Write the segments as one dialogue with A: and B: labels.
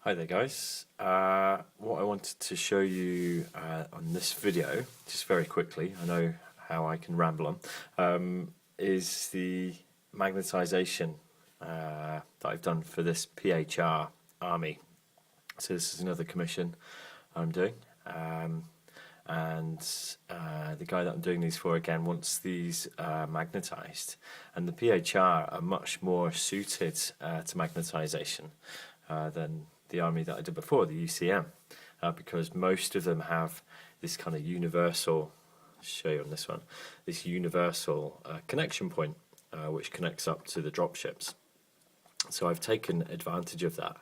A: Hi there guys, what I wanted to show you on this video, just very quickly, I know how I can ramble on, is the magnetization that I've done for this PHR army. So this is another commission I'm doing, and the guy that I'm doing these for again wants these magnetized, and the PHR are much more suited to magnetization than the army that I did before, the UCM, because most of them have this kind of universal, I'll show you on this one, this universal connection point which connects up to the dropships. So I've taken advantage of that.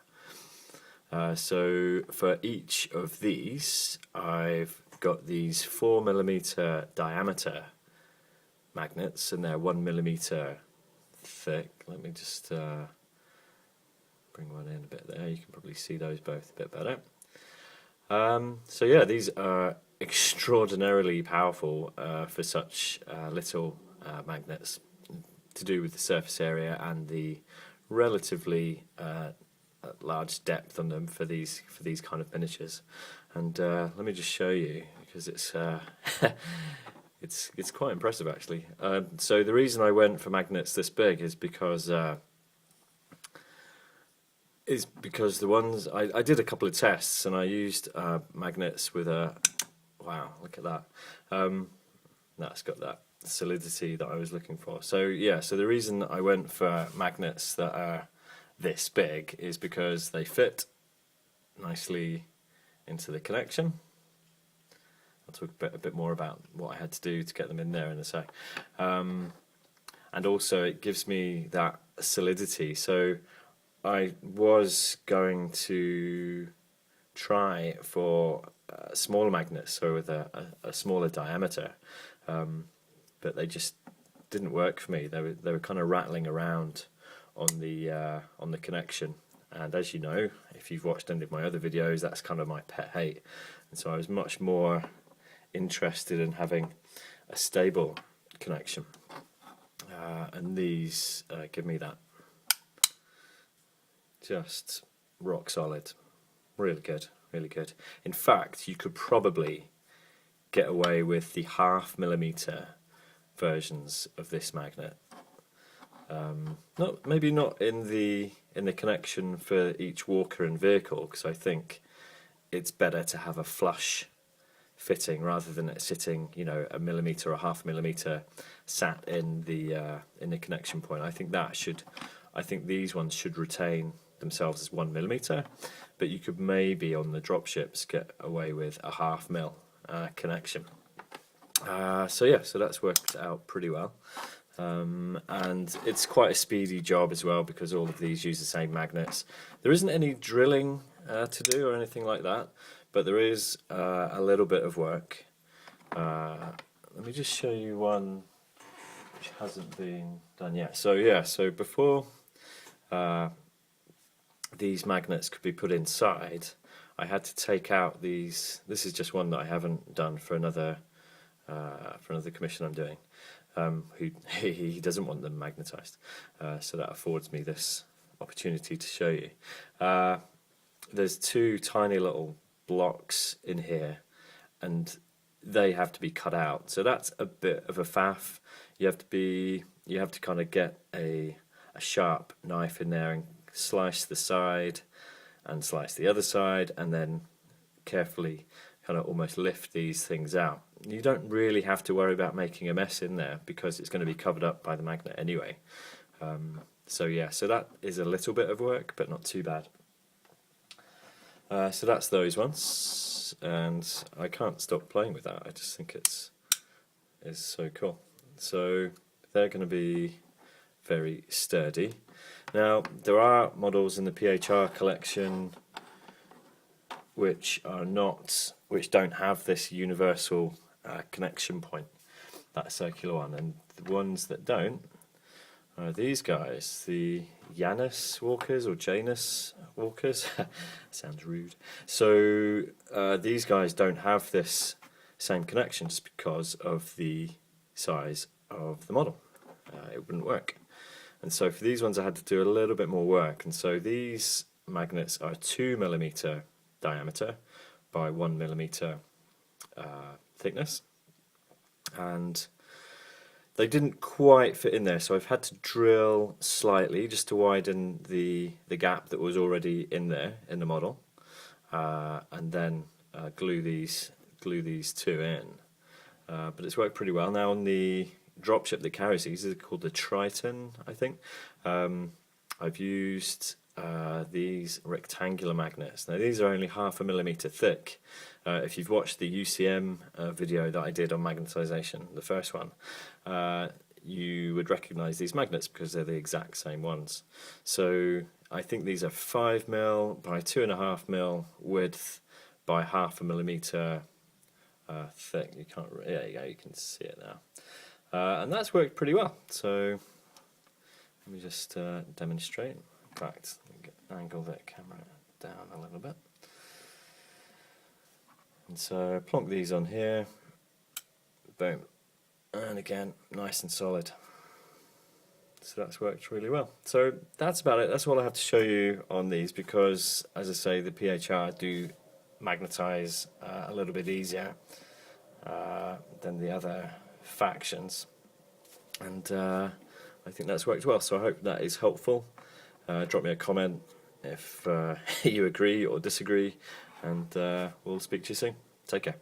A: So for each of these, I've got these 4mm diameter magnets, and they're 1mm thick. Let me just bring one in a bit there. You can probably see those both a bit better. So yeah, these are extraordinarily powerful for such little magnets, to do with the surface area and the relatively large depth on them for these kind of miniatures. And let me just show you, because it's it's quite impressive actually. So the reason I went for magnets this big is because the ones I did a couple of tests, and I used magnets with a, wow, look at that, that's got that solidity that I was looking for. So yeah, so the reason I went for magnets that are this big is because they fit nicely into the connection. I'll talk a bit more about what I had to do to get them in there in a sec, and also it gives me that solidity. So I was going to try for smaller magnets, so with a smaller diameter, but they just didn't work for me. They were kind of rattling around on the connection, and as you know, if you've watched any of my other videos, that's kind of my pet hate. And so I was much more interested in having a stable connection, and these give me that. Just rock solid, really good, really good. In fact, you could probably get away with the 0.5mm versions of this magnet. Maybe not in the connection for each walker and vehicle, because I think it's better to have a flush fitting rather than it sitting, you know, 1mm or 0.5mm sat in the connection point. I think these ones should retain themselves as 1mm, but you could maybe on the dropships get away with a 0.5mm connection. So yeah, so that's worked out pretty well, and it's quite a speedy job as well, because all of these use the same magnets. There isn't any drilling to do or anything like that, but there is a little bit of work. Let me just show you one which hasn't been done yet. So yeah, so before these magnets could be put inside, I had to take out these. This is just one that I haven't done for another commission I'm doing. He doesn't want them magnetized, so that affords me this opportunity to show you. There's two tiny little blocks in here, and they have to be cut out. So that's a bit of a faff. You have to kind of get a sharp knife in there and slice the side and slice the other side, and then carefully kind of almost lift these things out. You don't really have to worry about making a mess in there, because it's going to be covered up by the magnet anyway. So yeah, so that is a little bit of work, but not too bad. So that's those ones, and I can't stop playing with that. I just think it's so cool. So they're going to be very sturdy. Now, there are models in the PHR collection which don't have this universal connection point, that circular one, and the ones that don't are these guys, the Janus walkers or Janus walkers. Sounds rude. So these guys don't have this same connection just because of the size of the model. It wouldn't work. And so for these ones I had to do a little bit more work, and so these magnets are 2mm diameter by 1mm thickness, and they didn't quite fit in there, so I've had to drill slightly just to widen the gap that was already in there in the model, and then glue these two in. But it's worked pretty well. Now on the dropship that carries these, is called the Triton, I think. I've used these rectangular magnets. Now these are only 0.5 mm thick. If you've watched the UCM video that I did on magnetization, the first one, you would recognise these magnets because they're the exact same ones. So I think these are 5mm by 2.5mm width by 0.5 mm thick. You can't. Yeah, you can see it now, and that's worked pretty well. So let me just demonstrate. In fact, angle that camera down a little bit. And so plonk these on here, boom, and again, nice and solid. So that's worked really well. So that's about it. That's all I have to show you on these, because, as I say, the PHR do magnetize a little bit easier than the other factions, and I think that's worked well. So I hope that is helpful. Drop me a comment if you agree or disagree, and we'll speak to you soon. Take care.